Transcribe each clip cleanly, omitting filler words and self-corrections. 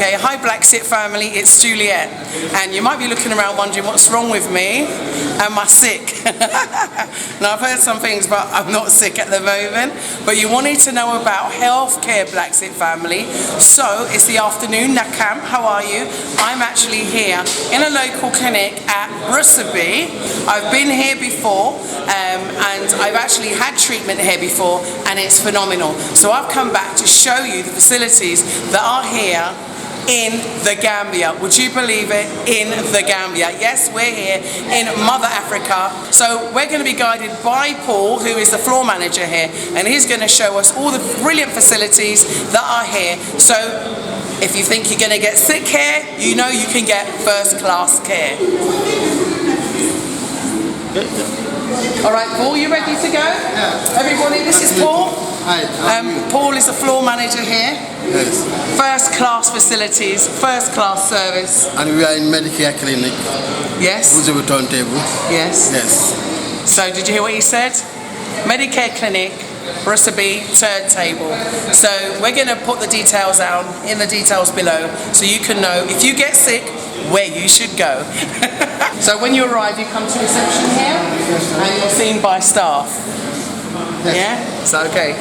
Okay, hi BlaXit family, it's Juliet. And you might be looking around wondering what's wrong with me. Am I sick? Now I've heard some things, but I'm not sick at the moment. But you wanted to know about healthcare BlaXit family. So it's the afternoon, Nakam, how are you? I'm actually here in a local clinic at Rusaby. I've been here before and I've actually had treatment here before and it's phenomenal. So I've come back to show you the facilities that are here in the Gambia. Would you believe it? In the Gambia. Yes, we're here in Mother Africa. So we're going to be guided by Paul, who is the floor manager here, and he's going to show us all the brilliant facilities that are here. So if you think you're going to get sick here, you know you can get first class care. All right, Paul, you ready to go? Yeah. Everybody, this is Paul. Hi. Paul is the floor manager here. Yes. First class facilities, first class service. And we are in Medicare Clinic. Yes. Who's the return table? Yes. Yes. So did you hear what he said? Medicare Clinic, Rusaby, turntable. So we're going to put the details out in the details below so you can know if you get sick where you should go. So when you arrive, you come to reception here and you're seen by staff. Yes. Yeah? So okay.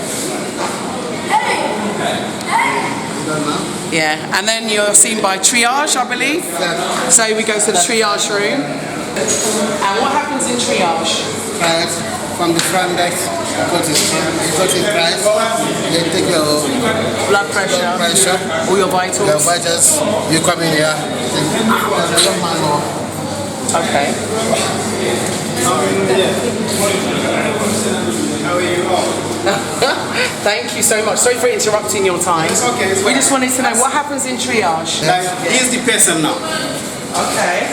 Yeah, and then you're seen by triage, I believe. Yes. So we go to the triage room. And what happens in triage? Triage from the front desk. You go to price. They take your Blood pressure, all your vitals. Your vitals. You come in here. Okay. Thank you so much. Sorry for interrupting your time. It's okay. We just wanted to know what happens in triage. Like, he is the person now. Okay.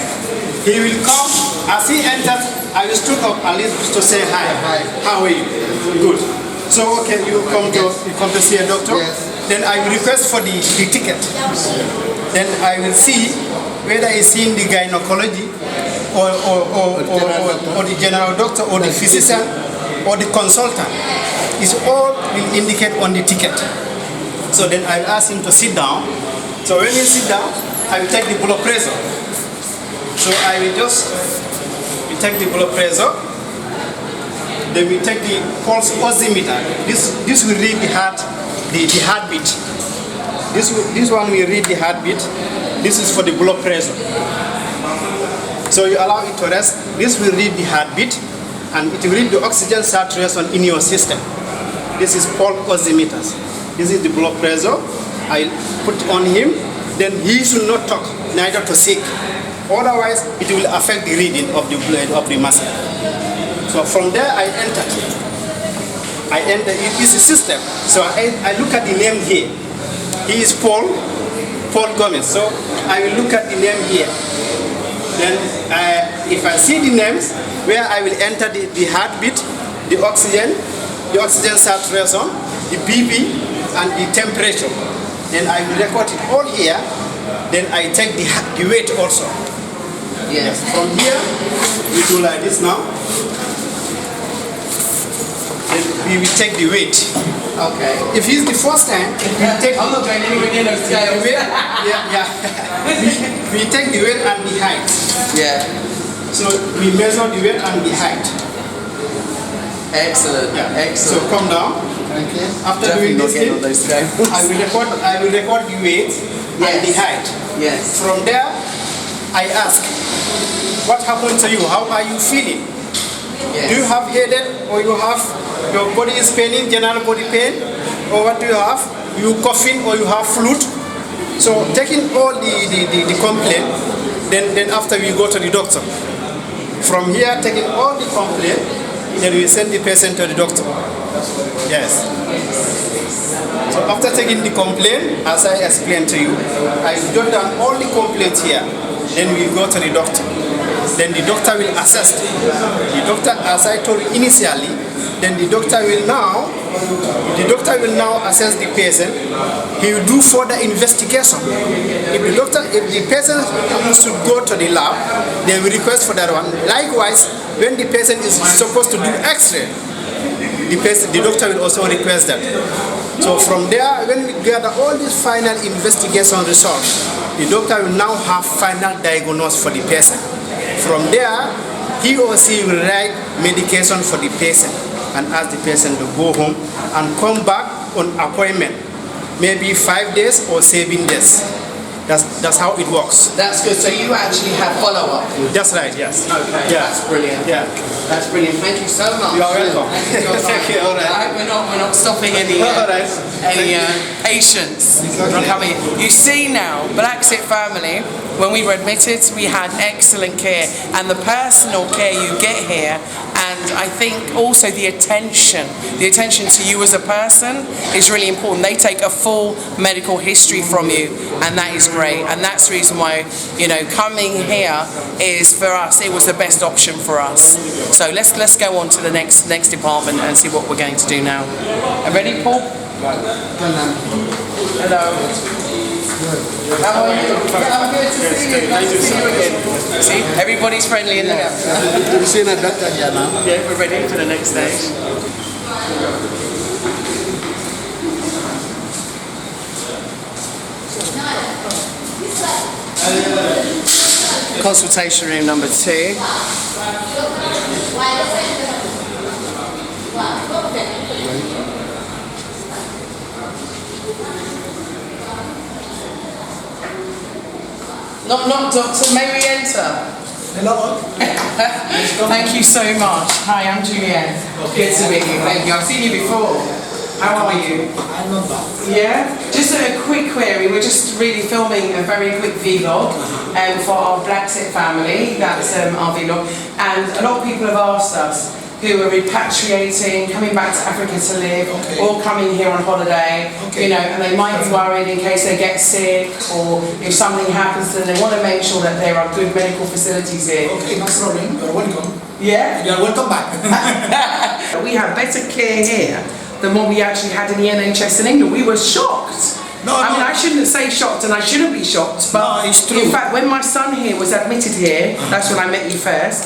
He will come, as he enters, I will stood up at least to say hi. Hi. How are you? Good. So, okay, you come to see a doctor. Yes. Then I will request for the ticket. Then I will see whether he's seeing the gynecology or the general doctor or the physician or the consultant. It's all will indicate on the ticket. So then I will ask him to sit down. So when he sit down, I will take the blood pressure. So I will just take the blood pressure. Then we take the pulse oximeter. This will read the heartbeat. This one will read the heartbeat. This is for the blood pressure. So you allow it to rest. This will read the heartbeat and it will read the oxygen saturation in your system. This is pulse oximeters. This is the blood pressure. I put on him. Then he should not talk, neither to sick. Otherwise, it will affect the reading of the blood of the muscle. So from there, I enter. It is a system. So I look at the name here. He is Paul Gomez. So I will look at the name here. Then if I see the names, where I will enter the heartbeat, the oxygen saturation, the BP, and the temperature. Then I will record it all here. Then I take the weight also. Yes. From here, we do like this now. Then we will take the weight. Okay. If it's the first time, we take. I'm not going anywhere near those scales. We take the weight and the height. Yeah. So we measure the weight and the height. Excellent. Yeah. Excellent. So come down. Okay. After doing this thing, those scales. I will record the weight and the height. Yes. From there, I ask, what happened to you? How are you feeling? Yes. Do you have headache, or your body is paining, general body pain, or what do you have? You coughing, or you have flu? So taking all the complaint, then after we go to the doctor. From here, taking all the complaint, then we send the patient to the doctor. Yes. So after taking the complaint, as I explained to you, I jot down all the complaints here. Then we go to the doctor. Then the doctor will assess. The doctor, as I told you initially, then the doctor will now assess the patient. He will do further investigation. If the patient should go to the lab, they will request for that one. Likewise, when the patient is supposed to do X-ray, the doctor will also request that. So from there, when we gather all these final investigation results, the doctor will now have final diagnosis for the patient. From there, he or she will write medication for the patient and ask the patient to go home and come back on appointment, maybe 5 days or 7 days. That's how it works. That's good. So you actually have follow-up? That's right, yes. Okay, yeah. That's brilliant. Yeah. That's brilliant. Thank you so much. You are welcome. Thank you. All right. I hope we're not stopping any patients from coming in. You see now, BlaXit Family, when we were admitted, we had excellent care, and the personal care you get here, and I think also the attention to you as a person is really important. They take a full medical history from you, and that is great. And that's the reason why, coming here is, for us, it was the best option for us. So let's go on to the next department and see what we're going to do now. Are ready, Paul? Hello. How are you? I'm good to see you. Nice to see you again. See, everybody's friendly in the house. You've seen a doctor here now. Yeah, we're ready for the next stage. Consultation room number 2. Not doctor, may we enter? Hello. Thank you so much. Hi, I'm Julianne. Good to meet you. Thank you. I've seen you before. How are you? I'm not bad. Yeah? Just a quick query. We're just really filming a very quick vlog for our BlaXit family. That's our vlog. And a lot of people have asked us who are repatriating, coming back to Africa to live, or coming here on holiday, and they might be worried in case they get sick, or if something happens to them, they want to make sure that there are good medical facilities here. Okay, no problem. You're welcome. Yeah? You're welcome back. We have better care here than what we actually had in the NHS in England. We were shocked. I mean, I shouldn't say shocked, and I shouldn't be shocked, but no, it's true. In fact, when my son here was admitted here, that's when I met you first,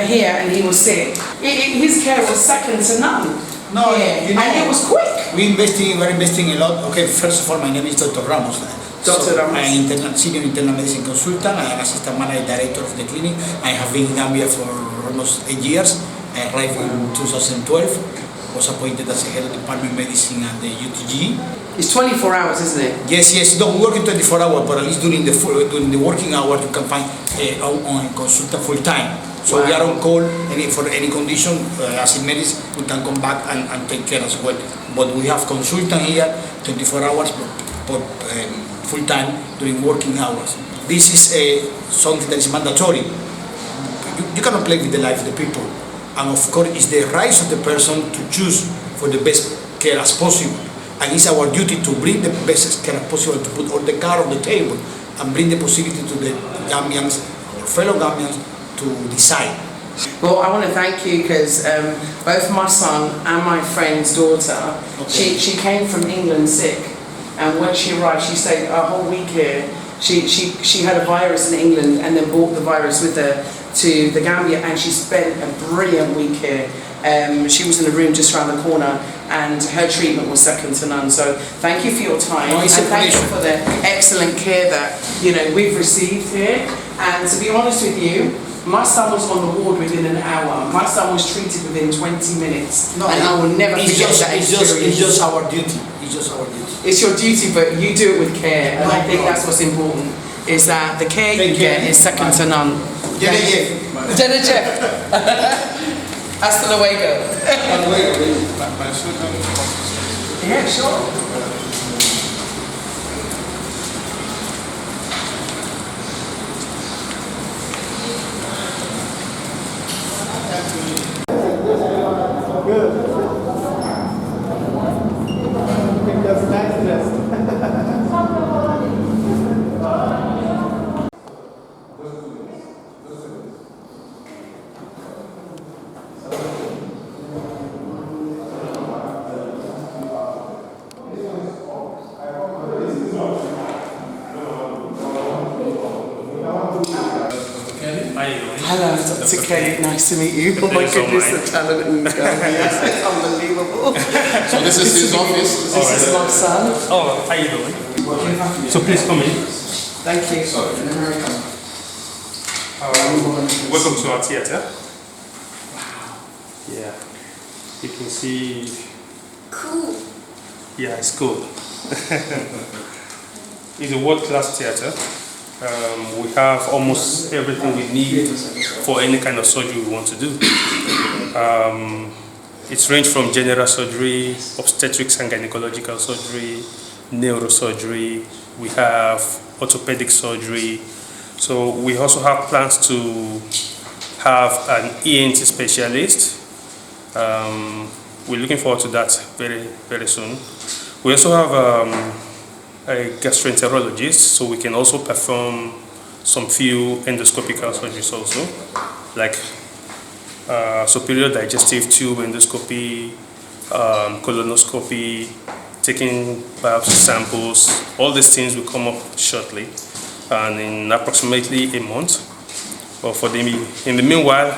here, and he was sick, his care was second to none. No, here, and it was quick. We're investing a lot. Okay, first of all, my name is Dr. Ramos. Dr. Ramos. I'm senior internal medicine consultant. I am assistant manager director of the clinic. I have been in Gambia for almost 8 years. I arrived in 2012. Was appointed as a head of department medicine at the UTG. It's 24 hours, isn't it? Yes. Don't work in 24 hours, but at least during the working hours you can find on consultant full time. So we are on call for any condition. As in medicine, we can come back and take care as well. But we have consultant here 24 hours, but full time during working hours. This is something that is mandatory. You cannot play with the life of the people. And of course, it's the rights of the person to choose for the best care as possible. And it's our duty to bring the best care as possible, to put all the cards on the table and bring the possibility to the Gambians, our fellow Gambians, to decide. Well, I want to thank you because both my son and my friend's daughter, she came from England sick, and when she arrived, she stayed a whole week here. She had a virus in England and then brought the virus with her to the Gambia, and she spent a brilliant week here. She was in a room just around the corner, and her treatment was second to none. So thank you for your time, and thank you for the excellent care that we've received here. And to be honest with you, my son was on the ward within an hour. My son was treated within 20 minutes, and I will never forget that experience. It's just our duty. It's just our duty. It's your duty, but you do it with care, and I think that's what's important. Is that the care you get is second to none. Hasta luego. Yeah, sure. you doing? Hello, Dr. K. Nice to meet you. Oh my Thank you so goodness, much. the talent in Gambia. It's unbelievable. So this is his office. This is my son. Oh, how you doing? So please come in. Thank you. Welcome to our theater. Wow. Yeah. You can see. Cool. Yeah, it's cool. It's a world-class theater. We have almost everything we need for any kind of surgery we want to do. It's ranged from general surgery, obstetrics and gynecological surgery, neurosurgery. We have orthopedic surgery. So we also have plans to have an ENT specialist. We're looking forward to that very, very soon. We also have a gastroenterologist, so we can also perform some few endoscopical surgeries also, like superior digestive tube endoscopy, colonoscopy, taking biopsy samples. All these things will come up shortly and in approximately a month. But in the meanwhile,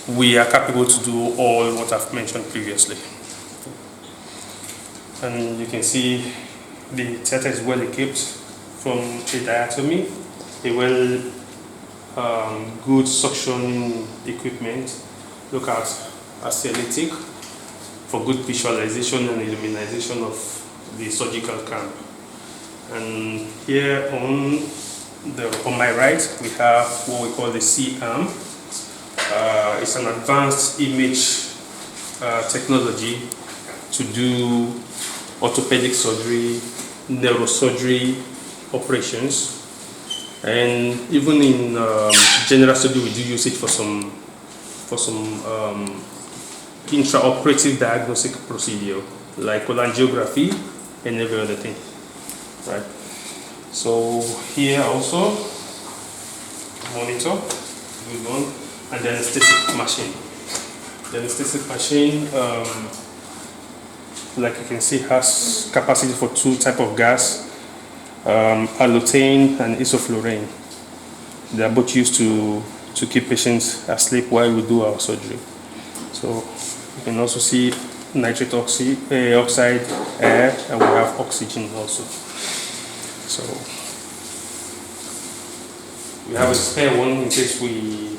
we are capable to do all what I've mentioned previously. And you can see the theater is well equipped from a diatomy, a good suction equipment. Look at acetic for good visualization and illumination of the surgical camp. And here on my right, we have what we call the C-arm. It's an advanced image technology to do orthopedic surgery, neurosurgery operations, and even in general surgery we do use it for some intraoperative diagnostic procedure like cholangiography and every other thing, right? So here also monitor, good one, and the anesthetic machine. The anesthetic machine, like you can see, has capacity for two types of gas, allotane and isoflurane. They are both used to keep patients asleep while we do our surgery. So you can also see nitric oxide, air, and we have oxygen also. So we have a spare one in case we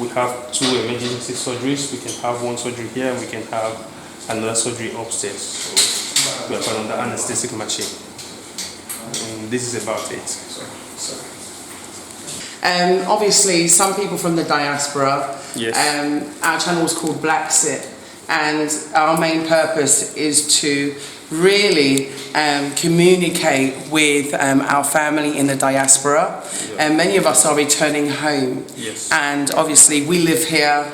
have two emergency surgeries. We can have one surgery here and we can have another surgery upstairs. So we have another anesthetic machine. And this is about it. Obviously, some people from the diaspora, Yes. our channel is called BlaXit, and our main purpose is to really communicate with our family in the diaspora. And many of us are returning home. Yes. And obviously we live here,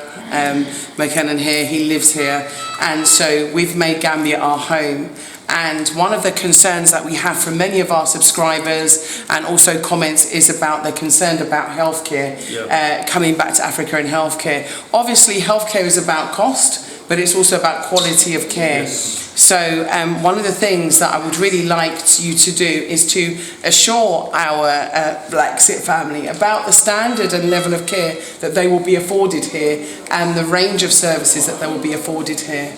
McKenna here, he lives here, and so we've made Gambia our home. And one of the concerns that we have from many of our subscribers and also comments is about they're concerned about healthcare, coming back to Africa and healthcare. Obviously healthcare is about cost, but it's also about quality of care. Yes. So one of the things that I would really like you to do is to assure our BlaXit family about the standard and level of care that they will be afforded here and the range of services that they will be afforded here.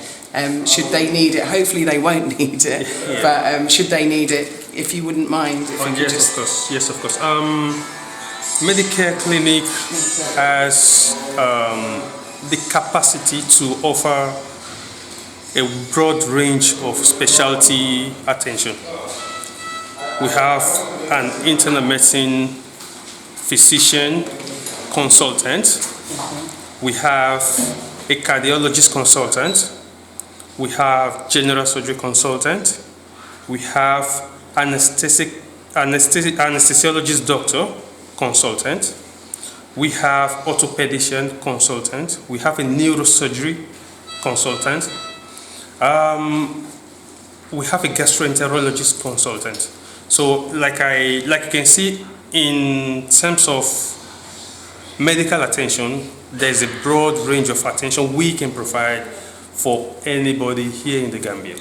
Should they need it. Hopefully they won't need it, but should they need it, if you wouldn't mind. If you Yes, of course. Yes, of course. Medicare Clinic has the capacity to offer a broad range of specialty attention. We have an internal medicine physician consultant. We have a cardiologist consultant. We have general surgery consultant. We have anesthesiologist doctor consultant. We have orthopedician consultant. We have a neurosurgery consultant. We have a gastroenterologist consultant. So like you can see, in terms of medical attention, there's a broad range of attention we can provide for anybody here in the Gambia,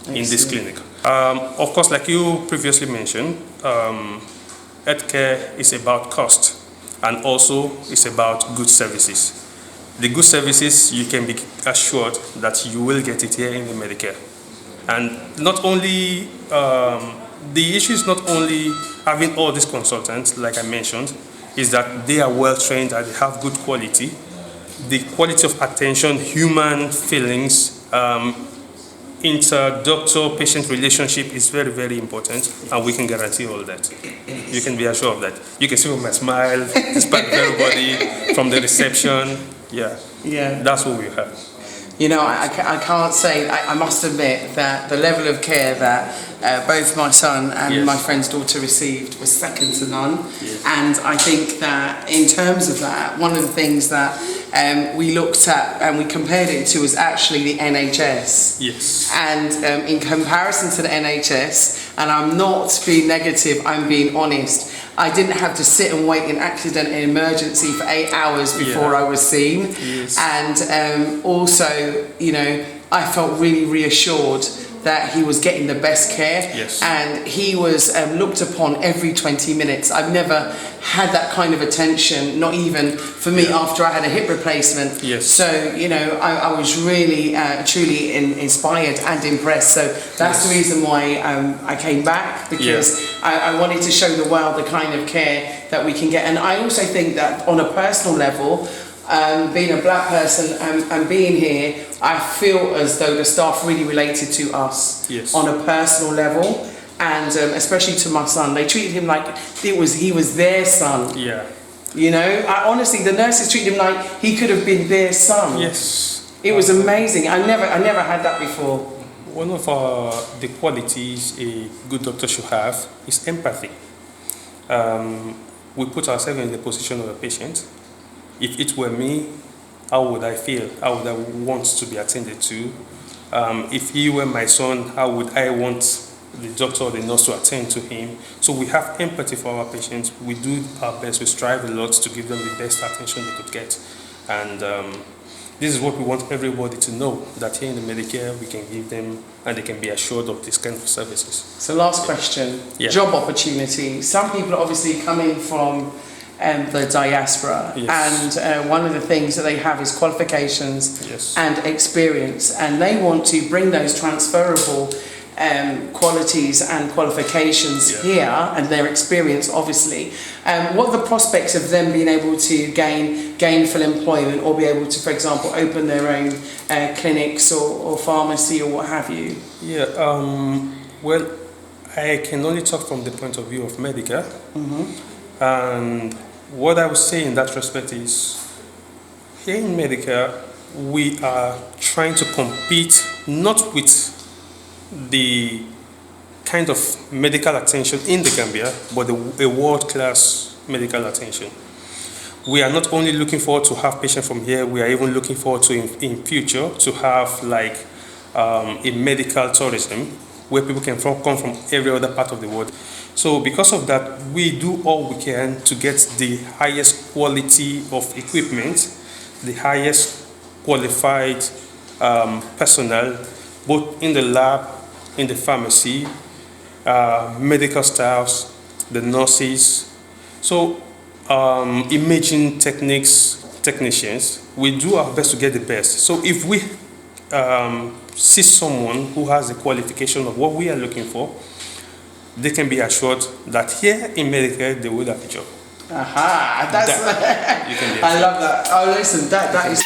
in this clinic. Of course, like you previously mentioned, healthcare is about cost. and also it's about good services. The good services, you can be assured that you will get it here in the Medicare. And not only, the issue is not only having all these consultants, like I mentioned, is that they are well trained and they have good quality. The quality of attention, human feelings, inter-doctor-patient relationship is very, very important, and we can guarantee all that. You can be assured of that. You can see from my smile, despite everybody, from the reception. Yeah, that's what we have. You know, I can't say, I must admit that the level of care that both my son and my friend's daughter received was second to none. Yes. And I think that in terms of that, one of the things that we looked at and we compared it to was actually the NHS. Yes. And in comparison to the NHS, and I'm not being negative, I'm being honest, I didn't have to sit and wait in accident and emergency for 8 hours before I was seen. Yes. And also, you know, I felt really reassured that he was getting the best care. Yes. And he was looked upon every 20 minutes. I've never had that kind of attention, not even for me after I had a hip replacement. Yes. So, you know, I was really, truly inspired and impressed. So that's the reason why I came back, because I wanted to show the world the kind of care that we can get. And I also think that on a personal level, being a black person and being here, I feel as though the staff really related to us on a personal level, and especially to my son. They treated him like he was their son. Yeah. You know, honestly, the nurses treated him like he could have been their son. Yes. It was amazing. I never had that before. One of the qualities a good doctor should have is empathy. We put ourselves in the position of a patient. If it were me, how would I feel? How would I want to be attended to? If he were my son, how would I want the doctor or the nurse to attend to him? So we have empathy for our patients. We do our best. We strive a lot to give them the best attention they could get. And this is what we want everybody to know, that here in the Medicare we can give them, and they can be assured of this kind of services. So last question, job opportunity. Some people are obviously coming from the diaspora, and one of the things that they have is qualifications and experience, and they want to bring those transferable qualities and qualifications here, and their experience obviously. What are the prospects of them being able to gain gainful employment, or be able to, for example, open their own clinics or pharmacy or what have you? Well, I can only talk from the point of view of Medicare. And what I would say in that respect is, here in Medicare, we are trying to compete not with the kind of medical attention in the Gambia, but a world-class medical attention. We are not only looking forward to have patients from here, we are even looking forward to, in future, to have like a medical tourism where people can come from every other part of the world. So because of that, we do all we can to get the highest quality of equipment, the highest qualified personnel, both in the lab, in the pharmacy, medical staffs, the nurses. So imaging technicians, we do our best to get the best. So if we see someone who has the qualification of what we are looking for, they can be assured that here in Medicare they will have a job. Aha, that's you can be I love that. Oh, listen, that is.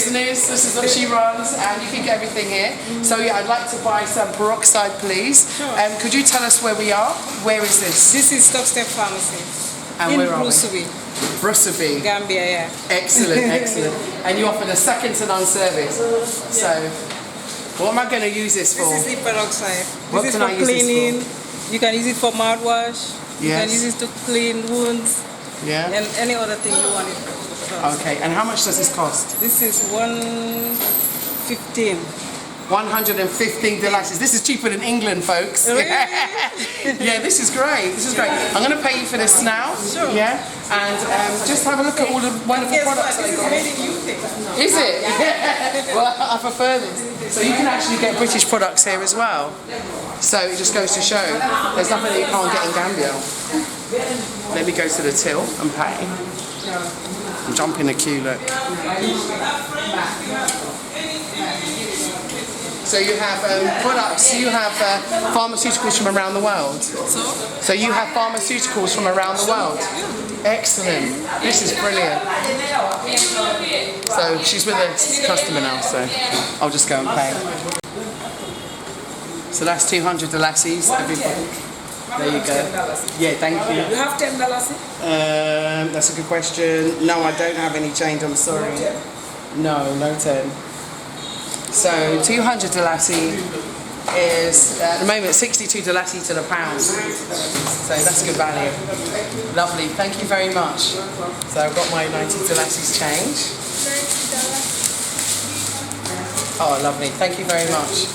business. This is what she runs, and you can get everything here. So yeah, I'd like to buy some peroxide, please. Sure. Could you tell us where we are? Where is this? This is Step Pharmacy. And in where are we? Bruceville, Gambia, yeah. Excellent, excellent. And you offer the second to none service. So, what am I going to use this for? This is the peroxide. What This is can for I use this cleaning. You can use it for mouthwash. You Yes. can use it to clean wounds Yeah. and any other thing you want it for. Okay. And how much does this cost? This is 115. 115 DLXs. This is cheaper than England, folks. Really? Yeah, this is great. This is great. I'm going to pay you for this now. Sure. Yeah. And just have a look at all the wonderful Guess what? products This they is got. made in UK. Is it? Well, I prefer this. So you can actually get British products here as well. So it just goes to show there's nothing that you can't get in Gambia. Let me go to the till and pay. I'm jumping the queue, look. So you have products, you have pharmaceuticals from around the world. So you have pharmaceuticals from around the world. Excellent. This is brilliant. So she's with a customer now, so I'll just go and pay. So that's 200 DLXs, everybody. There you go. Yeah, thank you. You have $10? That's a good question. No, I don't have any change, I'm sorry. No, no 10. So 200 DLXi is at the moment 62 DLXi to the pound. So that's good value. Lovely, thank you very much. So I've got my 90 DLXi's change. Oh, lovely, thank you very much.